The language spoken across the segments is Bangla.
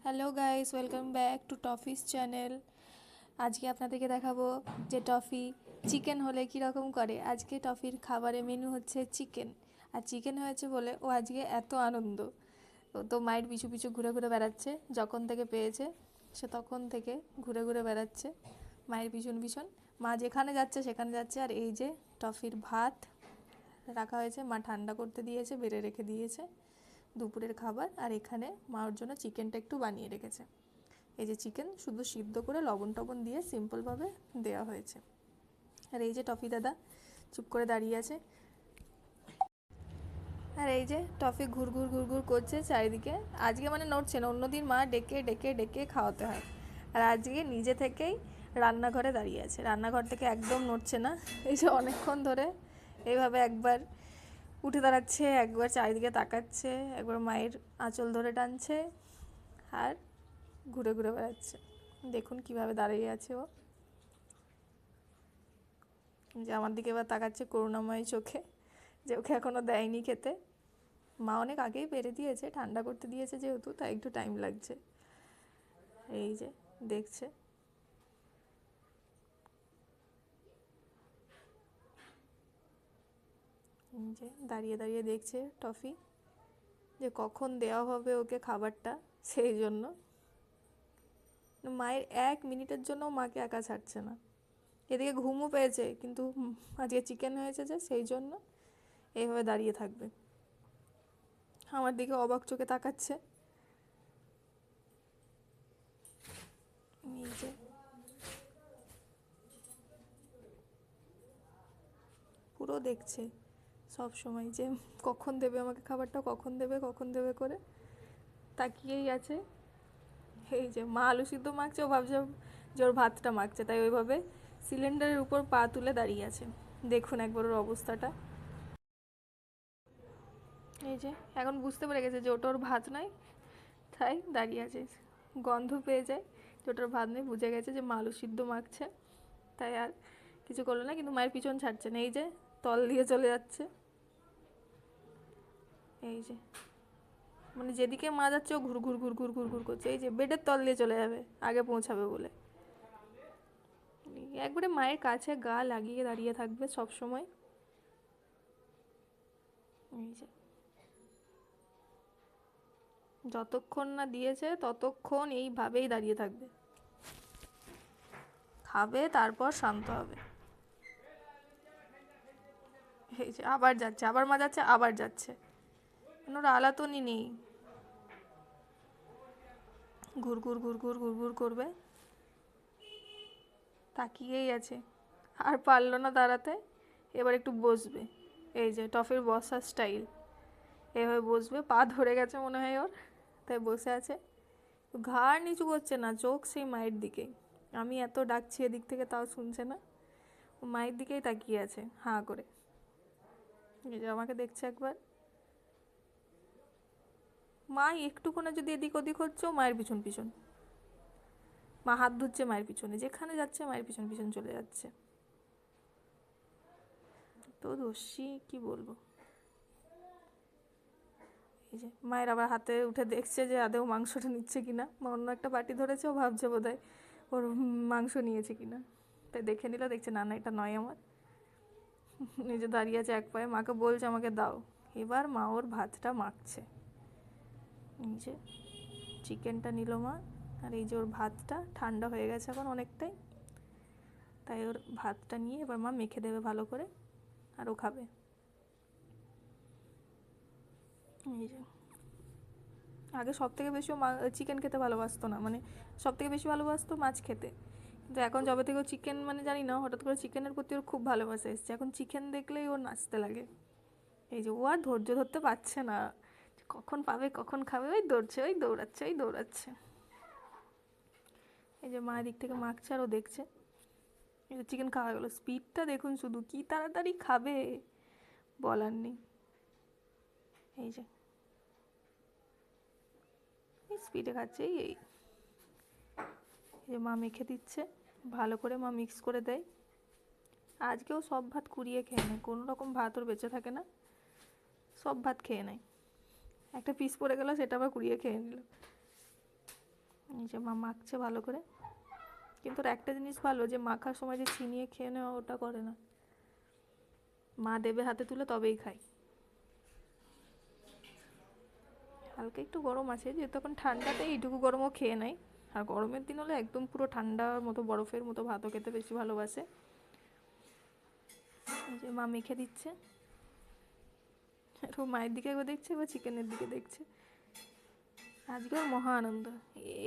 Hello guys, welcome back to Toffee's channel. আজকে আপনাদেরকে দেখাবো যে টফি চিকেন হলে কীরকম করে। আজকে টফির খাবারের মেনু হচ্ছে চিকেন। আর চিকেন হয়েছে বলে ও আজকে এত আনন্দ। তো মায়ের পিছু পিছু ঘুরে ঘুরে বেড়াচ্ছে, যখন থেকে পেয়েছে সে তখন থেকে ঘুরে ঘুরে বেড়াচ্ছে মায়ের পিছন পিছন। মা যেখানে যাচ্ছে সেখানে যাচ্ছে। আর এই যে টফির ভাত রাখা হয়েছে, মা ঠান্ডা করতে দিয়েছে, বেড়ে রেখে দিয়েছে দুপুরের খাবার। আর এখানে মা ওর জন্য চিকেনটা একটু বানিয়ে রেখেছে। এই যে চিকেন শুধু সিদ্ধ করে লবণ টবণ দিয়ে সিম্পলভাবে দেওয়া হয়েছে। আর এই যে টফি দাদা চুপ করে দাঁড়িয়ে আছে। আর এই যে টফি ঘুরঘুর ঘুরঘুর করছে চারিদিকে। আজকে মানে নড়ছে না, অন্যদিন মা ডেকে ডেকে ডেকে খাওয়াতে হয়, আর আজকে নিজে থেকেই রান্নাঘরে দাঁড়িয়ে আছে, রান্নাঘর থেকে একদম নড়ছে না। এই যে অনেকক্ষণ ধরে এইভাবে একবার উঠে দাঁড়াচ্ছে, একবার চারিদিকে তাকাচ্ছে, একবার মায়ের আঁচল ধরে টানছে, আর ঘুরে ঘুরে বেড়াচ্ছে। দেখুন কিভাবে দাঁড়িয়ে আছে ও, যে আমার দিকে এবার তাকাচ্ছে করুণাময় চোখে, যে ওকে এখনও দেয়নি খেতে। মা অনেক আগেই পেরে দিয়েছে, ঠান্ডা করতে দিয়েছে যেহেতু, তাই একটু টাইম লাগছে। এই যে দেখছে। এই যে দাঁড়িয়ে দাঁড়িয়ে দেখছে টফি, যে কখন দেওয়া হবে ওকে খাবারটা। সেই জন্য মায়ের 1 মিনিটের জন্য মাকে একা ছাড়ছে না। এদিকে ঘুমও পেয়েছে, কিন্তু আজকে চিকেন হয়েছে যে সেই জন্য এইভাবে দাঁড়িয়ে থাকবে, আমার দিকে অবাক চোখে তাকাচ্ছে। এই যে পুরো দেখছে সব সময় যে কখন দেবে আমাকে খাবারটা, কখন দেবে কখন দেবে করে তাকিয়েই আছে। এই যে মা আলু সিদ্ধ মাখছে, ও ভাবছে যে ওর ভাতটা মাখছে, তাই ওইভাবে সিলিন্ডারের উপর পা তুলে দাঁড়িয়ে আছে। দেখুন একবার ওর অবস্থাটা। এই যে এখন বুঝতে পেরে গেছে যে ওটা ওর ভাত নয়, তাই দাঁড়িয়ে আছে। গন্ধ পেয়ে যায় যে ওটার ভাত নেই, বুঝে গেছে যে মা আলু সিদ্ধ মাখছে, তাই আর কিছু করলো না। কিন্তু মায়ের পিছন ছাড়ছে না, এই যে তল দিয়ে চলে যাচ্ছে। এই যে মানে যেদিকে মা যাচ্ছে ও ঘুর ঘুর ঘুর ঘুর ঘুর ঘুর করছে, এই যে বেডের তল দিয়ে চলে যাবে আগে পৌঁছাবে বলে। একবারে মায়ের কাছে গা লাগিয়ে দাঁড়িয়ে থাকবে সব সময়। এই যে যতক্ষণ না দিয়েছে ততক্ষণ এইভাবেই দাঁড়িয়ে থাকবে, খাবে তারপর শান্ত হবে। এই যে আবার যাচ্ছে, আবার মা যাচ্ছে, আবার যাচ্ছে, ওর আলাতনই নেই। ঘুর ঘুর ঘুর ঘুর ঘুর ঘুর করবে, তাকিয়েই আছে। আর পারলো না দাঁড়াতে, এবার একটু বসবে। এই যে টফির বসার স্টাইল, এভাবে বসবে, পা ধরে গেছে মনে হয় ওর, তাই বসে আছে। ঘাড় নিচু করছে না, চোখ সেই মায়ের দিকেই। আমি এত ডাকছি এদিক থেকে তাও শুনছে না, ও মায়ের দিকেই তাকিয়ে আছে হাঁ করে। এই যে আমাকে দেখছে একবার। মা একটুখানি যদি এদিক ওদিক হচ্ছে ও মায়ের পিছন পিছন, মা হাত ধুচ্ছে মায়ের পিছনে, যেখানে যাচ্ছে মায়ের পিছন পিছন চলে যাচ্ছে। তো দোষী কি বলবো। এই যে মায়ের আবার হাতে উঠে দেখছে যে আদেও মাংসটা নিচ্ছে কিনা। মা অন্য একটা বাটি ধরেছে, ও ভাবছে বোধহয় ওর মাংস নিয়েছে কিনা, তাই দেখে নিল, দেখছে না না এটা নয় আমার। নিজে দাঁড়িয়ে আছে এক পায়ে, মাকে বলছে আমাকে দাও। এবার মা ওর ভাতটা মাখছে। এই যে চিকেনটা নিল মা, আর এই যে ওর ভাতটা ঠান্ডা হয়ে গেছে এখন অনেকটাই, তাই ওর ভাতটা নিয়ে এবার মা মেখে দেবে ভালো করে, আর ও খাবে। এই যে আগে সব থেকে বেশি ও চিকেন খেতে ভালোবাসতো না, মানে সব থেকে বেশি ভালোবাসতো মাছ খেতে। কিন্তু এখন যবে থেকে ও চিকেন, মানে জানি না হঠাৎ করে চিকেনের প্রতি ওর খুব ভালোবাসা এসছে, এখন চিকেন দেখলেই ওর নাচতে লাগে। এই যে ও আর ধৈর্য ধরতে পারছে না, কখন পাবে কখন খাবে, ওই দৌড়ছে, ওই দৌড়াচ্ছে, ওই দৌড়াচ্ছে। এই যে মা দিক থেকে মাখছে আর ও দেখছে। এই যে চিকেন খাওয়া গেলো, স্পিডটা দেখুন শুধু, কি তাড়াতাড়ি খাবে বলার নেই। এই যে স্পিডে খাচ্ছে। এই যে মা মেখে দিচ্ছে ভালো করে, মা মিক্স করে দেয়। আজকেও সব ভাত কুড়িয়ে খেয়ে নেয়, কোনো রকম ভাত ওর বেঁচে থাকে না, সব ভাত খেয়ে নেয়। একটা পিস পড়ে গেল, সেটা আবার কুড়িয়ে খেয়ে নিল। এই যে মা মাখছে ভালো করে, কিন্তু ওর একটা জিনিস ভালো, যে মাখার সময় যে ছিনিয়ে খেয়ে নেওয়া ওটা করে না, মা দেবে হাতে তুলে তবেই খাই। হালকা একটু গরম আছে, যেহেতু এখন ঠান্ডাতে এইটুকু গরমও খেয়ে নেয়, আর গরমের দিন হলে একদম পুরো ঠান্ডার মতো বরফের মতো ভাতও খেতে বেশি ভালোবাসে। এই যে মা মেখে দিচ্ছে, ও মায়ের দিকে একবার দেখছে, এবার চিকেনের দিকে দেখছে। আজকে ওর মহা আনন্দ,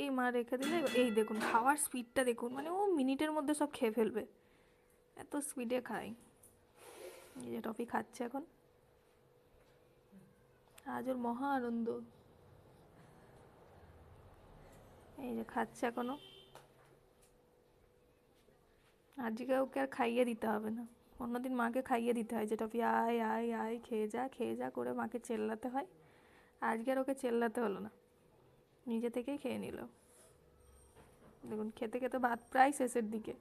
এই মা রেখে দিলে। এই দেখুন খাওয়ার স্পিডটা দেখুন, মানে ও মিনিটের মধ্যে সব খেয়ে ফেলবে, এত স্পিডে খায়। এই যে টফি খাচ্ছে এখন, আজ ওর মহা আনন্দ। এই যে খাচ্ছে এখনো, আজকে ওকে আর খাইয়ে দিতে হবে না, অন্যদিন মাকে খাইয়ে দিতে হয়, যে টফি আয় আয় আয় খেয়ে যা করে মাকে চেল্লাতে হয়। আজকে আর ওকে চেল্লাতে হলো না, নিজে থেকেই খেয়ে নিল। দেখুন খেতে খেতে ভাত প্রায় শেষের দিকে,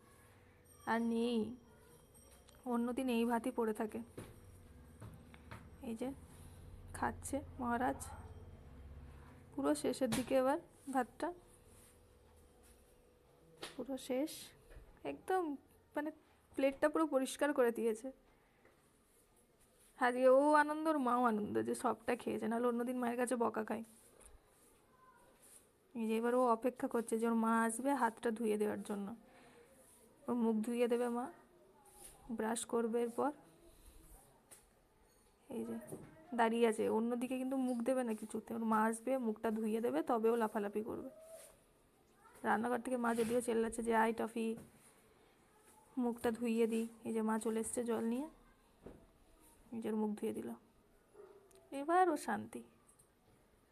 আর নেই, অন্যদিন এই ভাতই পড়ে থাকে। এই যে খাচ্ছে মহারাজ, পুরো শেষের দিকে এবার ভাতটা পুরো শেষ, একদম মানে প্লেটটা পুরো পরিষ্কার করে দিয়েছে। আজকে ও আনন্দ, ওর মাও আনন্দ যে সবটা খেয়েছে, নাহলে অন্যদিন মায়ের কাছে বকা খায়। এই যে এবার ও অপেক্ষা করছে যে ওর মা আসবে হাতটা ধুয়ে দেওয়ার জন্য, ওর মুখ ধুইয়ে দেবে মা, ব্রাশ করবে এরপর। এই যে দাঁড়িয়ে আছে, অন্যদিকে কিন্তু মুখ দেবে না কিছুতে, ওর মা আসবে মুখটা ধুইয়ে দেবে তবেও লাফালাফি করবে। রান্নাঘর থেকে মা যদিও চেল্লাচ্ছে যে আই টফি মুখটা ধুইয়ে দিই, এই যে মা চলে এসছে জল নিয়ে, নিজের মুখ ধুয়ে দিল, এবার ও শান্তি।